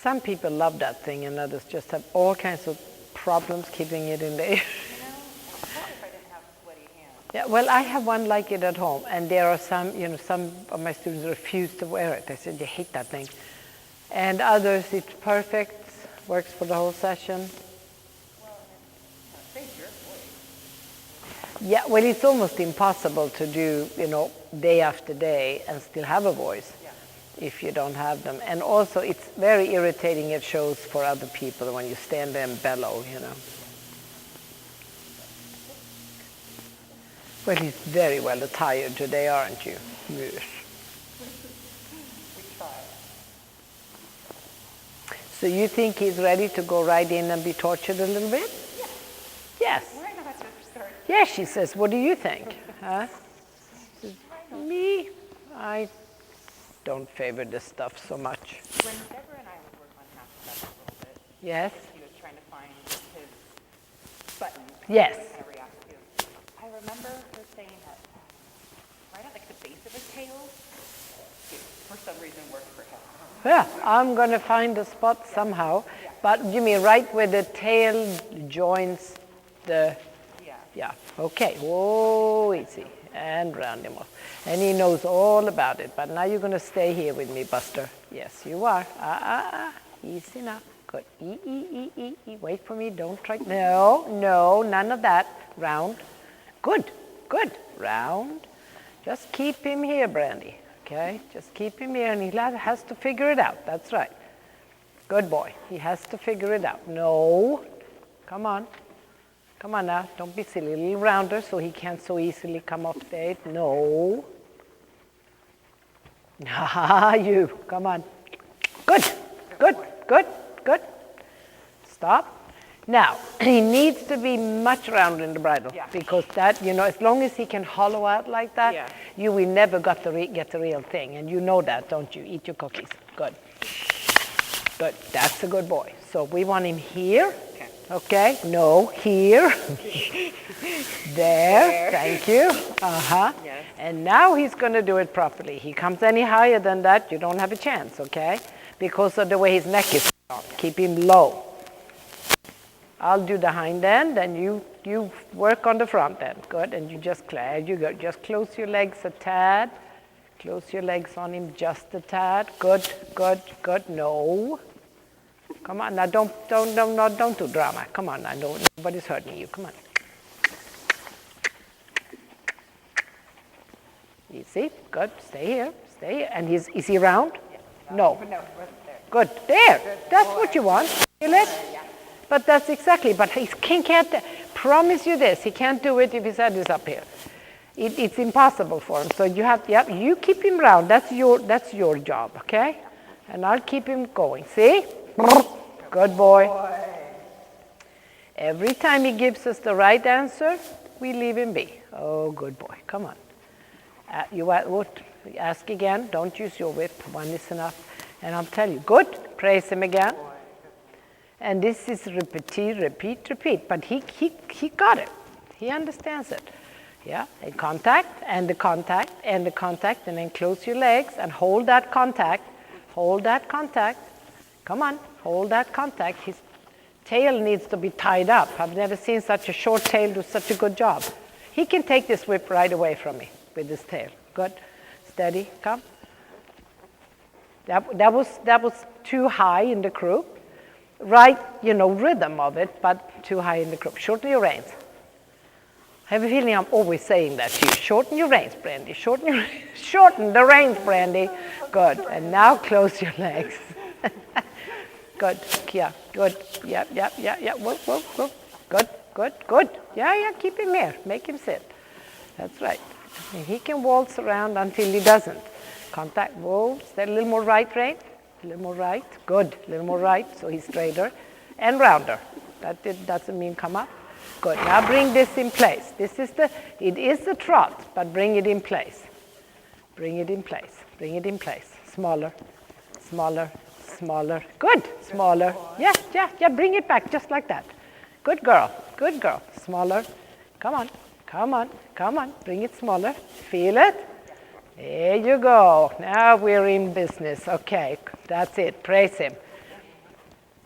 Some people love that thing and others just have all kinds of problems keeping it in the air. You know, what if I didn't have sweaty hands? Yeah, well, I have one like it at home, and there are some, some of my students refuse to wear it. They said, they hate that thing. And others, it's perfect, works for the whole session. Well, it saves your voice. Yeah, well, it's almost impossible to do, day after day and still have a voice if you don't have them. And also, it's very irritating at shows for other people when you stand there and bellow, Well, he's very well attired today, aren't you? Yes. We try. So you think he's ready to go right in and be tortured a little bit? Yes. Why not just start? Yeah, she says, what do you think? Huh? Me? I don't favor this stuff so much. When Deborah and I would work on half steps a little bit, Yes? he was trying to find his button. Yes. Kind of react to. I remember her saying that right at like the base of his tail, it for some reason worked for him. Yeah, I'm going to find a spot somehow. But you mean right where the tail joins the... Yeah, okay. Oh, easy. And round him off. And he knows all about it. But now you're going to stay here with me, Buster. Yes, you are. Easy now. Good. Wait for me. Don't try. No, none of that. Round. Good. Round. Just keep him here, Brandy. Okay? Just keep him here, and he has to figure it out. That's right. Good boy. He has to figure it out. No. Come on. Come on now. Don't be silly. A little rounder so he can't so easily come off stage. No. You. Come on. Good. Stop. Now, he needs to be much rounder in the bridle because that, as long as he can hollow out like that, you will never get the real thing. And you know that, don't you? Eat your cookies. Good. That's a good boy. So we want him here. Okay. No, here. There. Thank you. Yes. And now he's going to do it properly. He comes any higher than that, you don't have a chance, okay? Because of the way his neck is. Keep him low. I'll do the hind end, and you work on the front end. Good, and you just Just close your legs a tad. Close your legs on him just a tad. Good. No. Come on now, don't do drama. Come on now, nobody's hurting you. Come on. Easy. Good. Stay here. And is he round? No. No, Good. There. That's what you want. Feel it? But that's exactly. But he can't. Promise you this. He can't do it if his head is up here. It's impossible for him. So you have. You keep him round. That's your job. Okay. And I'll keep him going. See? Good boy. Every time he gives us the right answer, we leave him be. Oh, good boy. Come on. You would ask again. Don't use your whip. One is enough. And I'll tell you. Good. Praise him again. And this is repeat. But he got it. He understands it. Yeah. And contact, and the contact, and the contact, and then close your legs and hold that contact. Hold that contact. Come on. Hold that contact. His tail needs to be tied up. I've never seen such a short tail do such a good job. He can take this whip right away from me with his tail. Good. Steady. Come. That was too high in the croup. Right, rhythm of it, but too high in the croup. Shorten your reins. I have a feeling I'm always saying that to you. Shorten your reins, Brandy. Shorten the reins, Brandy. Good. And now close your legs. Good. Yeah. Good. Yeah. Whoa. Good. Yeah. Keep him here. Make him sit. That's right. And he can waltz around until he doesn't. Contact. Whoa. Stay a little more right, rein. A little more right. Good. A little more right. So he's straighter and rounder. That doesn't mean come up. Good. Now bring this in place. It is the trot, but bring it in place. Bring it in place. Smaller. Good. Smaller. Yeah. Bring it back just like that. Good girl. Smaller. Come on. Bring it smaller. Feel it? There you go. Now we're in business. Okay. That's it. Praise him.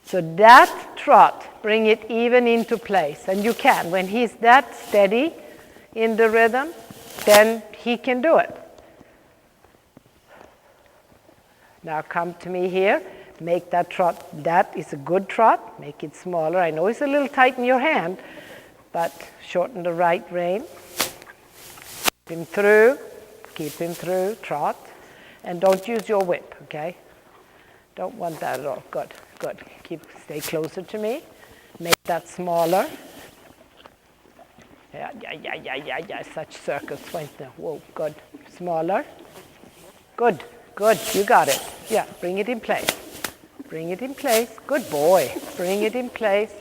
So that trot, bring it even into place. And you can. When he's that steady in the rhythm, then he can do it. Now come to me here. Make that trot. That is a good trot. Make it smaller. I know it's a little tight in your hand, but shorten the right rein. Keep him through. Keep him through. Trot. And don't use your whip, okay? Don't want that at all. Good, good. Stay closer to me. Make that smaller. Yeah. Such circles. Whoa, good. Smaller. Good, good. You got it. Yeah, bring it in place. Bring it in place. Good boy. Bring it in place.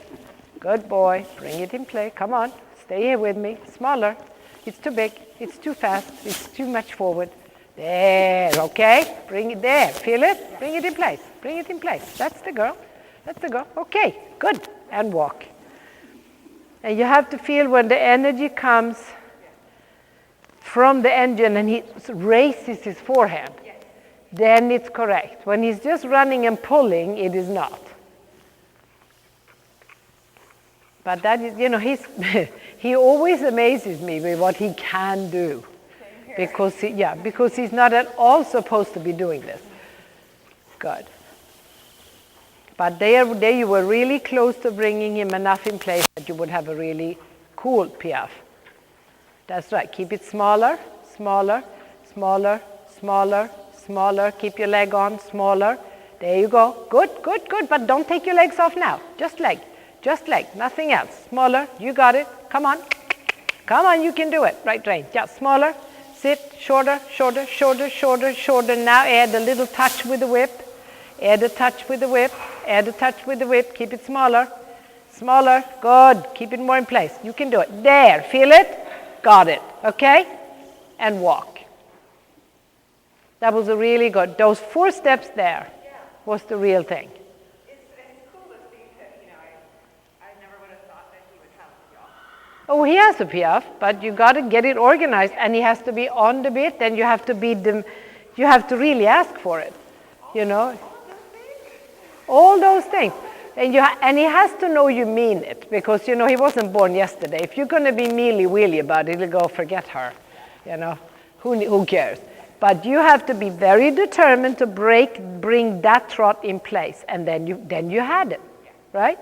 Good boy. Bring it in place. Come on. Stay here with me. Smaller. It's too big. It's too fast. It's too much forward. There, okay? Bring it there. Feel it? Bring it in place. Bring it in place. That's the girl. That's the girl. Okay, good. And walk. And you have to feel when the energy comes from the engine and he raises his forehand, then it's correct. When he's just running and pulling, it is not. But that is, he always amazes me with what he can do. Because he's not at all supposed to be doing this. Good. But there you were really close to bringing him enough in place that you would have a really cool piaffe. That's right. Keep it smaller, smaller, smaller, smaller, smaller. Keep your leg on, smaller. There you go. Good, good, good. But don't take your legs off now. Just leg. Just leg. Nothing else. Smaller. You got it. Come on. Come on. You can do it. Right rein. Yeah, smaller. Sit. Shorter, shorter, shorter, shorter, shorter. Now add a little touch with the whip. Add a touch with the whip. Add a touch with the whip. Keep it smaller. Smaller. Good. Keep it more in place. You can do it. There. Feel it? Got it. Okay? And walk. That was a really good. Those 4 steps there was the real thing. It's cool to see that, I never would have thought that he would have a piaffe. Oh, he has a piaffe, but you got to get it organized, and he has to be on the bit, and you have to you have to really ask for it, All those things. And he has to know you mean it, because, he wasn't born yesterday. If you're going to be mealy-weely about it, he'll go, forget her, Who cares? But you have to be very determined to bring that trot in place, and then you had it, right?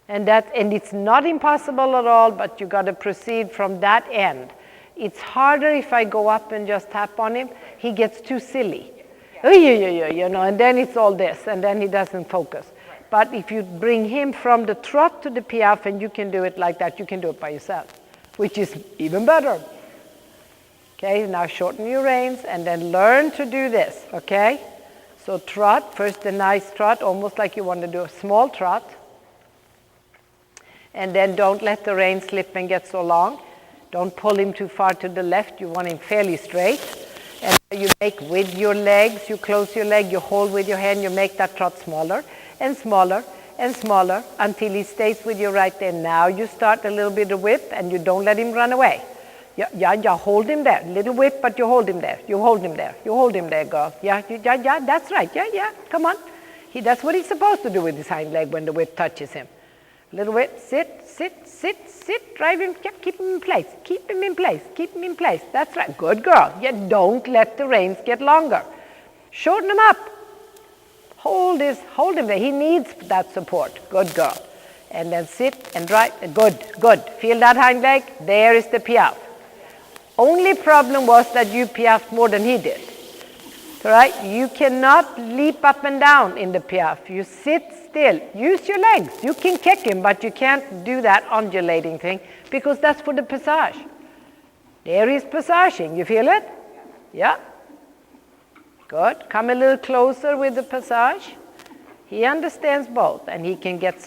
And it's not impossible at all, but you got to proceed from that end. It's harder if I go up and just tap on him. He gets too silly. And then it's all this, and then he doesn't focus. But if you bring him from the trot to the piaffe, and you can do it like that, you can do it by yourself, which is even better. Okay, now shorten your reins, and then learn to do this, okay? So trot, first a nice trot, almost like you want to do a small trot. And then don't let the rein slip and get so long. Don't pull him too far to the left. You want him fairly straight. And you make with your legs, you close your leg, you hold with your hand, you make that trot smaller and smaller and smaller until he stays with you right there. Now you start a little bit of whip, and you don't let him run away. Yeah, hold him there. Little whip, but you hold him there. You hold him there. You hold him there, girl. Yeah, that's right. Yeah, come on. That's what he's supposed to do with his hind leg when the whip touches him. Little whip, sit, drive him, keep him in place, keep him in place, keep him in place. That's right. Good girl. Yeah, don't let the reins get longer. Shorten him up. Hold him there. He needs that support. Good girl. And then sit and drive. Good. Feel that hind leg? There is the piaffe. Only problem was that you piaffed more than he did. All right? You cannot leap up and down in the piaffe. You sit still. Use your legs. You can kick him, but you can't do that undulating thing, because that's for the passage. There he's passaging. You feel it? Yeah. Good. Come a little closer with the passage. He understands both, and he can get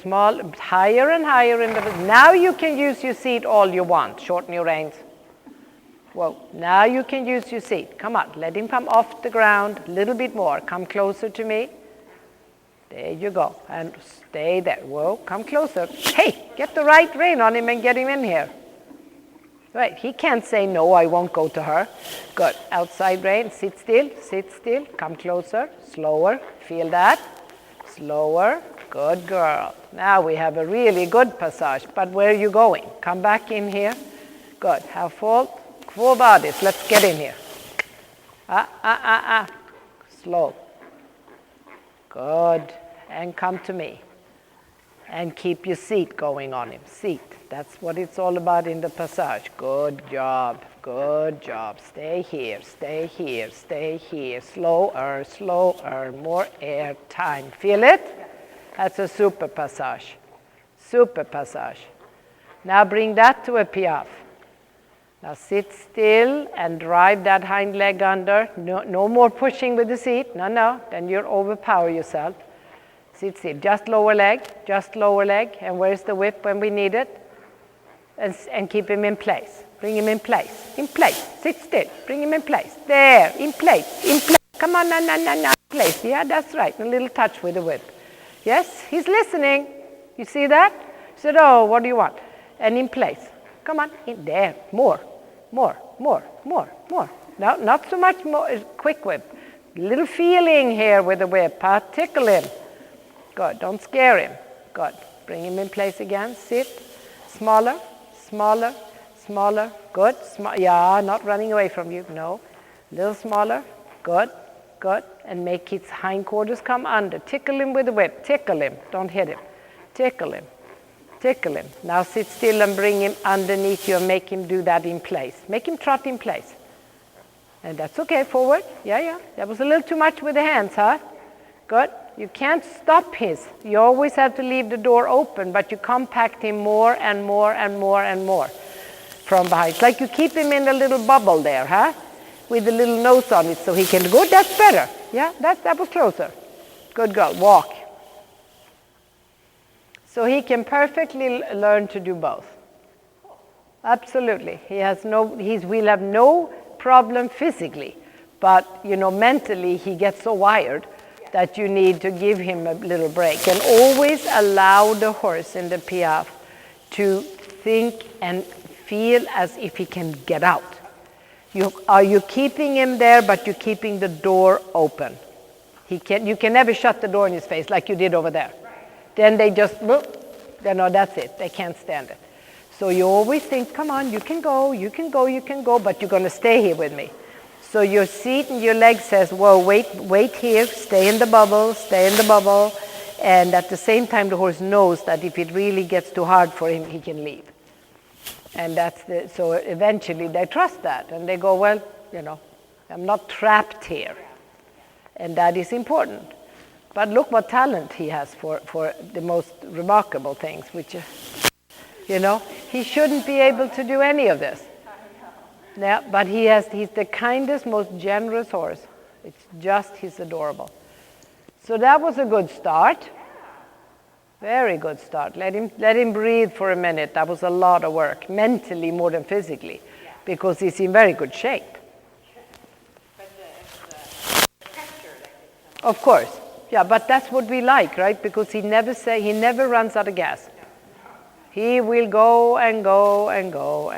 higher and higher in the. Now you can use your seat all you want. Shorten your reins. Whoa, now you can use your seat. Come on, let him come off the ground a little bit more. Come closer to me. There you go, and stay there. Whoa, come closer. Hey, get the right rein on him and get him in here. Right, he can't say, no, I won't go to her. Good, outside rein, sit still, come closer, slower, feel that. Slower, Good girl. Now we have a really good passage, but where are you going? Come back in here. Good. Have full bodies. Let's get in here. Slow. Good. And come to me. And keep your seat going on him. Seat. That's what it's all about in the passage. Good job. Good job. Stay here. Stay here. Stay here. Slower. Slower. More air time. Feel it? That's a super passage. Super passage. Now bring that to a piaffe. Now sit still and drive that hind leg under. No more pushing with the seat. No. Then you overpower yourself. Sit. Just lower leg. Just lower leg. And where's the whip when we need it? And keep him in place. Bring him in place. In place. Sit still. Bring him in place. There. In place. In place. Come on. No. Place. Yeah, that's right. A little touch with the whip. Yes, he's listening. You see that? He said, oh, what do you want? And in place. Come on. In there. More. No, not so much more. Quick whip. Little feeling here with the whip. Tickle him. Good. Don't scare him. Good. Bring him in place again. Sit. Smaller. Good. Yeah, not running away from you. No. Little smaller. Good. And make his hindquarters come under. Tickle him with the whip. Tickle him. Don't hit him. Tickle him. Now sit still and bring him underneath you and make him do that in place. Make him trot in place. And that's okay. Forward. Yeah. That was a little too much with the hands, huh? Good. You can't stop his. You always have to leave the door open, but you compact him more and more from behind. It's like you keep him in a little bubble there, huh? With a little nose on it so he can go. That's better. Yeah, that was closer. Good girl. Walk. So he can perfectly learn to do both. Absolutely. He will have no problem physically, but mentally he gets so wired that you need to give him a little break. And always allow the horse in the piaffe to think and feel as if he can get out. Are you keeping him there, but you're keeping the door open? You can never shut the door in his face like you did over there. Then they just, that's it. They can't stand it. So you always think, come on, you can go, but you're going to stay here with me. So your seat and your leg says, whoa, wait here, stay in the bubble. And at the same time, the horse knows that if it really gets too hard for him, he can leave. And so eventually they trust that. And they go, well, I'm not trapped here. And that is important. But look what talent he has for the most remarkable things, which, he shouldn't be able to do any of this. Yeah, but he's the kindest, most generous horse. He's adorable. So that was a good start. Very good start. Let him breathe for a minute. That was a lot of work, mentally more than physically, because he's in very good shape. Of course. Yeah, but that's what we like, right? Because he never runs out of gas. He will go and go. He tolerated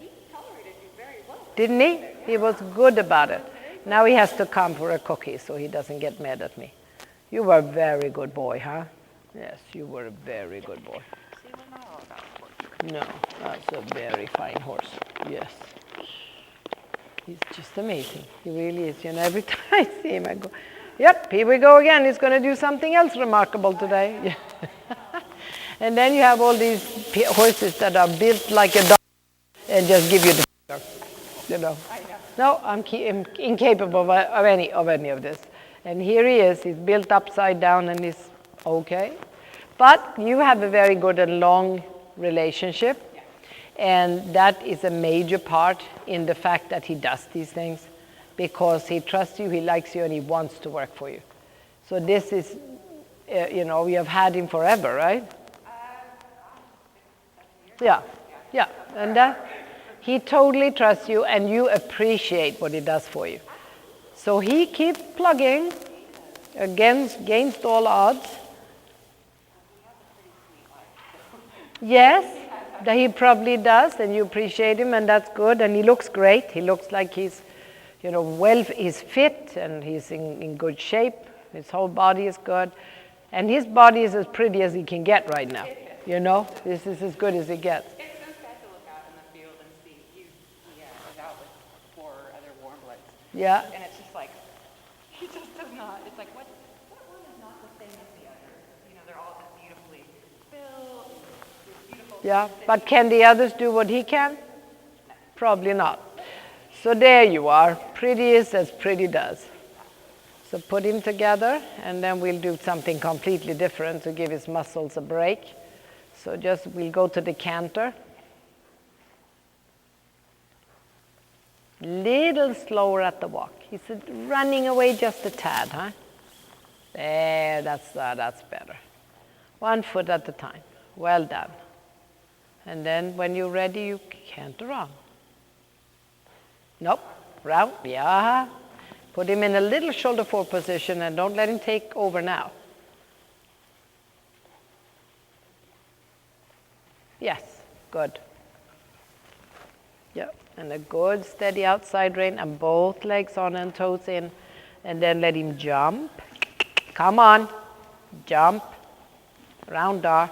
you very well. Didn't he? He was good about it. Now he has to come for a cookie so he doesn't get mad at me. You were a very good boy, huh? Yes, you were a very good boy. See, we're not all about horses. No, that's a very fine horse. Yes. He's just amazing. He really is. Every time I see him, I go, yep, here we go again. He's going to do something else remarkable today. And then you have all these horses that are built like a dog and just give you the finger, I know. No, I'm incapable of any of this. And here he is. He's built upside down and he's okay. But you have a very good and long relationship. And that is a major part in the fact that he does these things, because he trusts you, he likes you, and he wants to work for you. So this is, you have had him forever, right? Yeah. And he totally trusts you, and you appreciate what he does for you. So he keeps plugging against all odds. Yes, that he probably does, and you appreciate him, and that's good. And he looks great. He looks like he's, he's fit and he's in good shape. His whole body is good. And his body is as pretty as he can get right now. You know, this is as good as it gets. It's so sad to look out in the field and see he is out with 4 other warm bloods. Yeah. And it's just like, he just does not, it's like, what one is not the same as the other? You know, they're all just beautifully built, beautiful. Yeah, but can the others do what he can? Probably not. So there you are, prettiest as pretty does. So put him together, and then we'll do something completely different to give his muscles a break. So we'll go to the canter. Little slower at the walk. He's running away just a tad, huh? There, that's better. 1 foot at a time. Well done. And then when you're ready, you canter on. Nope, round, yeah. Put him in a little shoulder forward position and don't let him take over now. Yes, good. Yeah, and a good steady outside rein and both legs on and toes in. And then let him jump. Come on, jump. Rounder.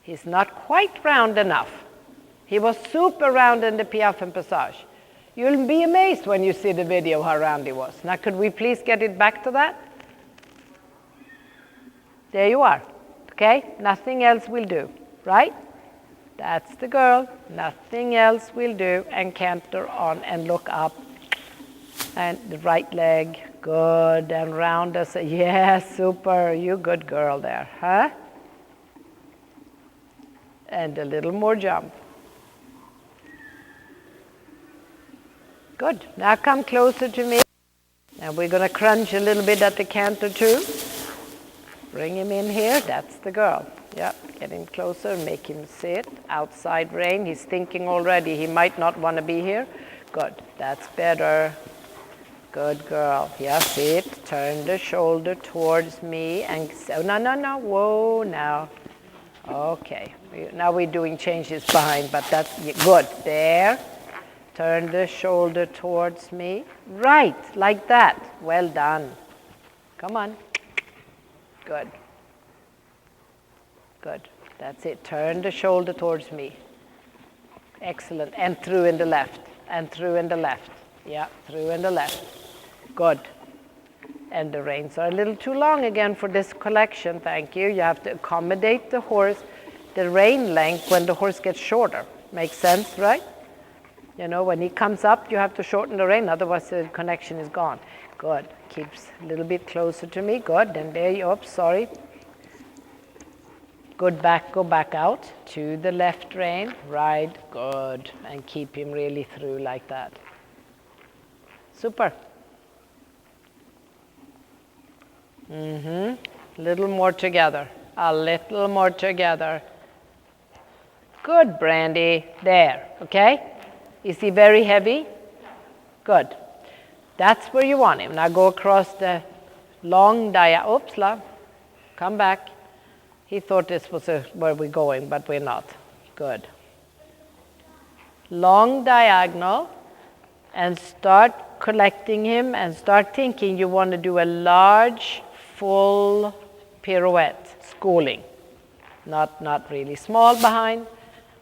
He's not quite round enough. He was super round in the piaffe and passage. You'll be amazed when you see the video how round he was. Now, could we please get it back to that? There you are. Okay? Nothing else will do. Right? That's the girl. Nothing else will do. And canter on and look up. And the right leg. Good. And round us. Yes, super. You good girl there. Huh? And a little more jump. Good. Now come closer to me. And we're going to crunch a little bit at the canter too. Bring him in here. That's the girl. Yep. Get him closer. Make him sit. Outside rein. He's thinking already he might not want to be here. Good. That's better. Good girl. Yeah, sit. Turn the shoulder towards me. And so, no. Whoa, now. Okay. Now we're doing changes behind, but that's good. There. Turn the shoulder towards me. Right, like that. Well done. Come on. Good. Good. That's it. Turn the shoulder towards me. Excellent. And through in the left. And through in the left. Yeah, through in the left. Good. And the reins are a little too long again for this collection. Thank you. You have to accommodate the horse, the rein length when the horse gets shorter. Makes sense, right? You know, when he comes up, you have to shorten the rein, otherwise the connection is gone. Good. Keeps a little bit closer to me. Good. And there you, oops, sorry. Good back, go back out to the left rein. Right. Good. And keep him really through like that. Super. A little more together. A little more together. Good, Brandy. There. Okay? Is he very heavy? Good. That's where you want him. Now go across the long oops, love. Come back. He thought this was where we're going, but we're not. Good. Long diagonal. And start collecting him and start thinking you want to do a large, full pirouette, schooling. Not really small behind,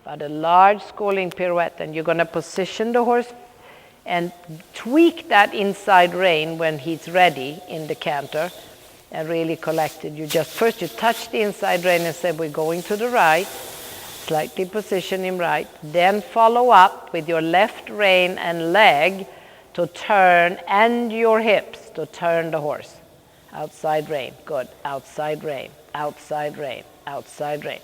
but a large schooling pirouette. And you're going to position the horse and tweak that inside rein when he's ready in the canter and really collect it. You touch the inside rein and say, we're going to the right, slightly position him right, then follow up with your left rein and leg to turn, and your hips to turn the horse. Outside rein, good, outside rein, outside rein, outside rein.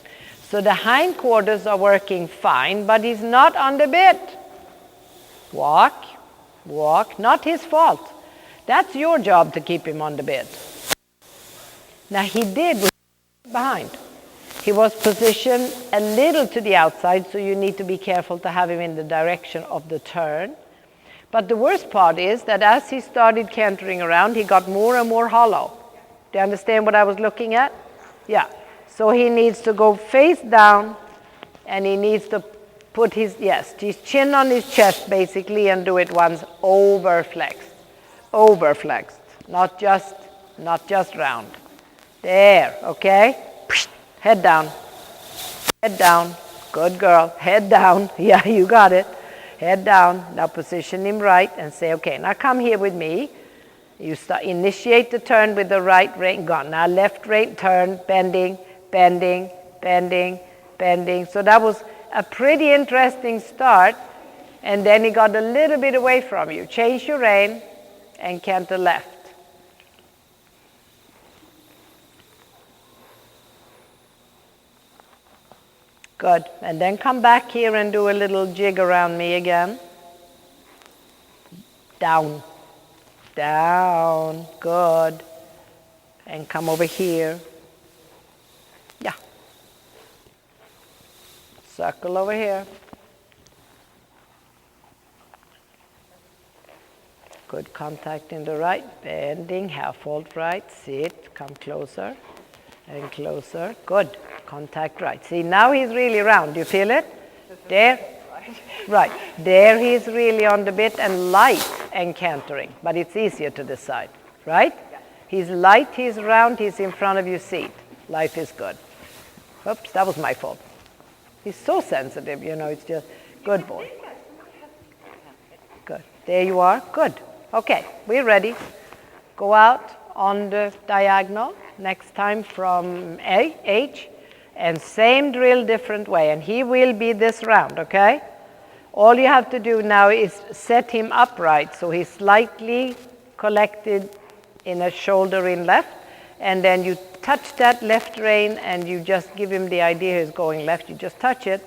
So the hindquarters are working fine, but he's not on the bit. Walk, not his fault. That's your job to keep him on the bit. Now he did behind. He was positioned a little to the outside, so you need to be careful to have him in the direction of the turn. But the worst part is that as he started cantering around, he got more and more hollow. Do you understand what I was looking at? Yeah. So he needs to go face down, and he needs to put his chin on his chest basically, and do it once overflexed, not just round. There, okay? Head down. Head down. Good girl. Head down. Yeah, you got it. Head down. Now position him right and say, okay, now come here with me. You initiate the turn with the right rein. Gone. Now left rein, turn, bending, bending, bending, bending. So that was a pretty interesting start. And then he got a little bit away from you. Change your rein and canter left. Good. And then come back here and do a little jig around me again. Down. Down. Good. And come over here. Yeah. Circle over here. Good contact in the right. Bending, half halt right. Sit. Come closer. And closer. Good. Contact right. See, now he's really round. You feel it? There. Right. There he's really on the bit and light and cantering. But it's easier to decide. Right? He's light, he's round, he's in front of your seat. Life is good. Oops, that was my fault. He's so sensitive, you know, it's just, good boy. Good. There you are. Good. Okay, we're ready. Go out on the diagonal. Next time from H. And same drill, different way. And he will be this round, okay? All you have to do now is set him upright so he's slightly collected in a shoulder in left. And then you touch that left rein and you just give him the idea he's going left. You just touch it.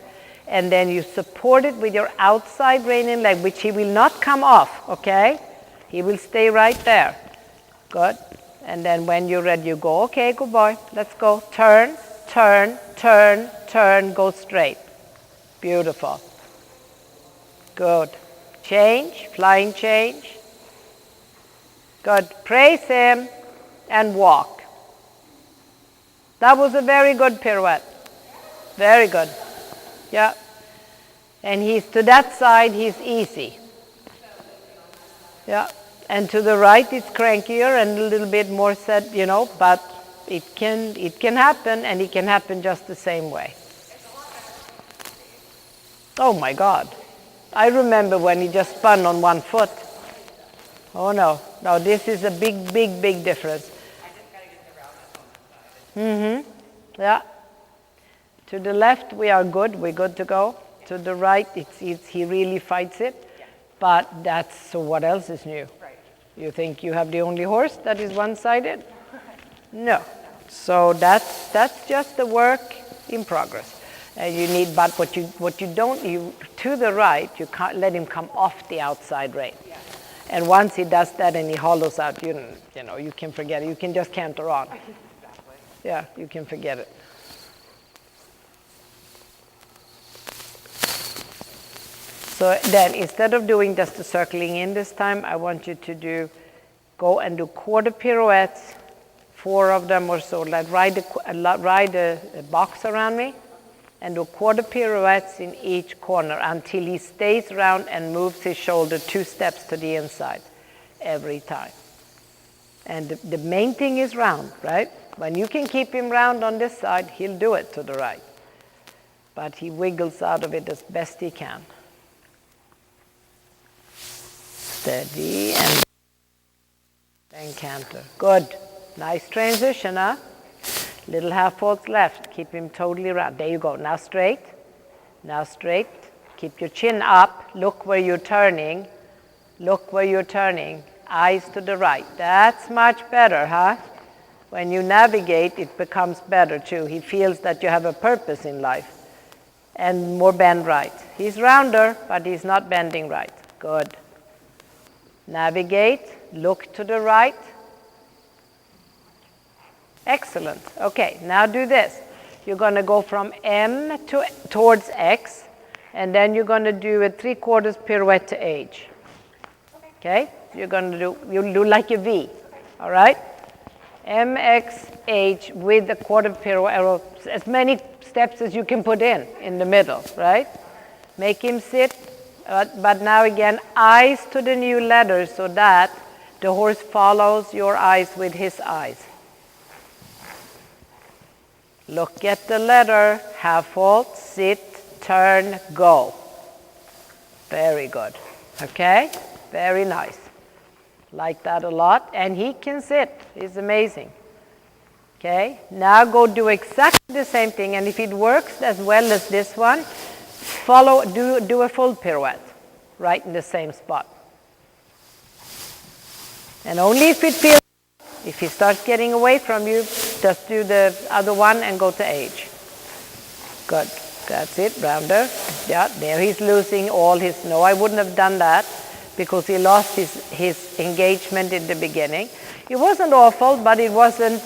And then you support it with your outside rein and leg, which he will not come off, okay? He will stay right there. Good. And then when you're ready, you go, okay, good boy. Let's go. Turn. Turn, turn, turn, go straight. Beautiful. Good. Change, flying change. Good. Praise him and walk. That was a very good pirouette. Very good. Yeah. And he's to that side, he's easy. Yeah. And to the right, it's crankier and a little bit more set, you know, but it can happen, and it can happen just the same way. Oh my God. I remember when he just spun on one foot. Oh no. No, this is a big, big, big difference. Yeah. To the left, we are good. We're good to go. To the right, he really fights it. But so what else is new? You think you have the only horse that is one-sided? No. So that's just the work in progress. You need, but what you don't, to the right, you can't let him come off the outside rein. Yeah. And once he does that and he hollows out, you know, you can forget it. You can just canter on. Exactly. Yeah, you can forget it. So then, instead of doing just the circling in this time, I want you to go and do quarter pirouettes, 4 of them or so, like ride a box around me, and do quarter pirouettes in each corner until he stays round and moves his shoulder 2 steps to the inside every time. And the main thing is round, right? When you can keep him round on this side, he'll do it to the right. But he wiggles out of it as best he can. Steady and then canter. Good. Nice transition, huh? Little half faults left. Keep him totally round. There you go. Now straight. Now straight. Keep your chin up. Look where you're turning. Look where you're turning. Eyes to the right. That's much better, huh? When you navigate, it becomes better too. He feels that you have a purpose in life. And more bend right. He's rounder, but he's not bending right. Good. Navigate. Look to the right. Excellent. Okay, now do this. You're going to go from M towards X, and then you're going to do a 3/4 pirouette to H. Okay? You'll do like a V. All right? M, X, H with a quarter pirouette, or as many steps as you can put in the middle, right? Make him sit, but now again, eyes to the new letters so that the horse follows your eyes with his eyes. Look at the letter, half halt, sit, turn, go. Very good. Okay? Very nice. Like that a lot. And he can sit. He's amazing. Okay? Now go do exactly the same thing. And if it works as well as this one, do a full pirouette right in the same spot. And only if it feels, if he starts getting away from you, just do the other one and go to age. Good. That's it, rounder. Yeah, there he's losing all his, no, I wouldn't have done that because he lost his engagement in the beginning. It wasn't awful, but it wasn't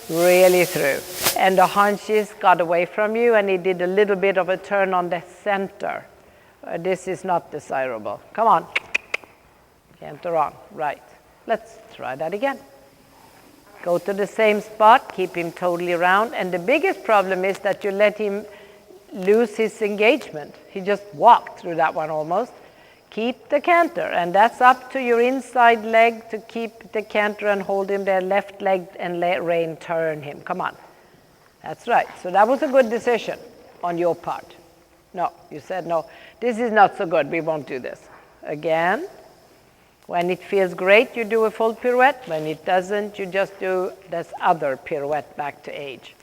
really through. And the haunches got away from you and he did a little bit of a turn on the center. This is not desirable. Come on. Canter on. Right. Let's try that again. Go to the same spot, keep him totally round. And the biggest problem is that you let him lose his engagement. He just walked through that one almost. Keep the canter, and that's up to your inside leg to keep the canter and hold him there, left leg and rein turn him. Come on. That's right. So that was a good decision on your part. No, you said no. This is not so good. We won't do this. Again, when it feels great, you do a full pirouette. When it doesn't, you just do this other pirouette back to age.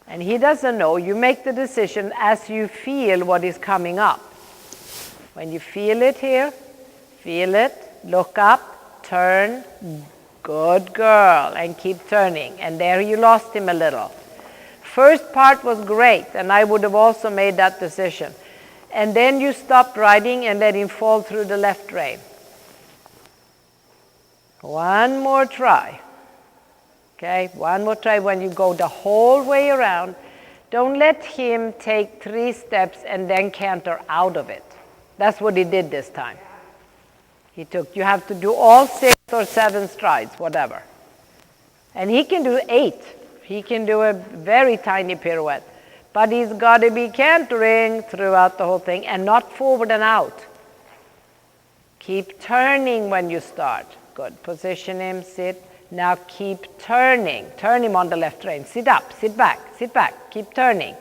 And he doesn't know. You make the decision as you feel what is coming up. When you feel it here, feel it, look up, turn, good girl, and keep turning. And there you lost him a little. First part was great, and I would have also made that decision. And then you stopped riding and let him fall through the left rein. One more try. Okay, one more try when you go the whole way around. Don't let him take 3 steps and then canter out of it. That's what he did this time. You have to do all 6 or 7 strides, whatever. And he can do 8. He can do a very tiny pirouette. But he's got to be cantering throughout the whole thing and not forward and out. Keep turning when you start. Good. Position him, sit. Now keep turning. Turn him on the left rein. Sit up, sit back, sit back. Keep turning.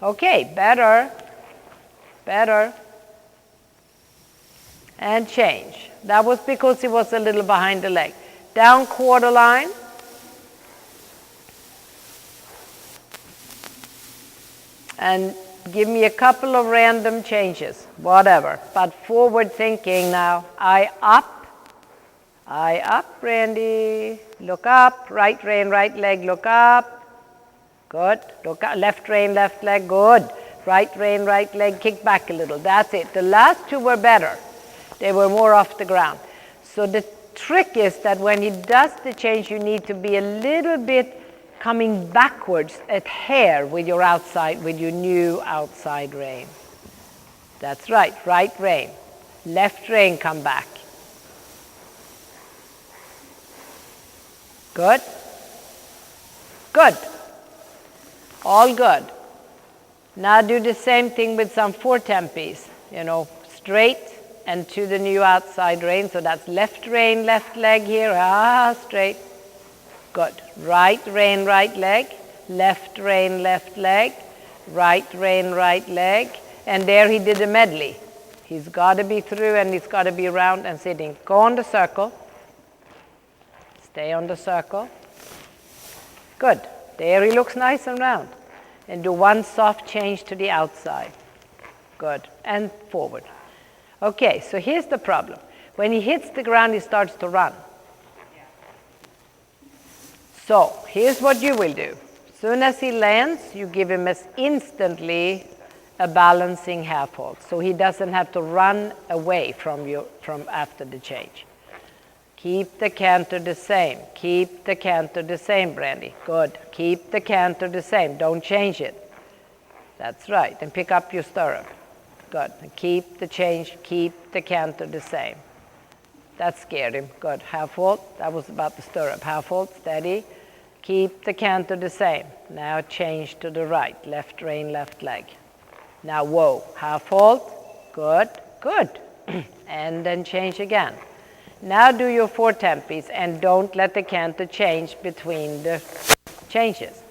Okay, better. Better. And change. That was because he was a little behind the leg. Down quarter line. And give me a couple of random changes, whatever. But forward thinking now. Eye up, Randy. Look up, right rein, right leg, look up. Good, look up, left rein, left leg, good. Right rein, right leg, kick back a little. That's it. The last 2 were better. They were more off the ground. So the trick is that when he does the change, you need to be a little bit coming backwards at hair with your outside, with your new outside rein. That's right, right rein. Left rein, come back. Good? Good. All good. Now do the same thing with some 4-tempies. Straight and to the new outside rein. So that's left rein, left leg here. Straight. Good. Right rein, right leg. Left rein, left leg. Right rein, right leg. And there he did a medley. He's got to be through and he's got to be round and sitting. Go on the circle. Stay on the circle. Good. There he looks nice and round. And do one soft change to the outside. Good. And forward. Okay, so here's the problem. When he hits the ground, he starts to run. So here's what you will do. As soon as he lands, you give him instantly a balancing half halt. So he doesn't have to run away from you from after the change. Keep the canter the same. Keep the canter the same, Brandy. Good. Keep the canter the same. Don't change it. That's right. And pick up your stirrup. Good. And keep the change. Keep the canter the same. That scared him. Good. Half halt. That was about the stirrup. Half halt. Steady. Keep the canter the same. Now change to the right. Left rein, left leg. Now whoa. Half halt. Good. Good. And then change again. Now do your 4-tempies and don't let the canter change between the changes.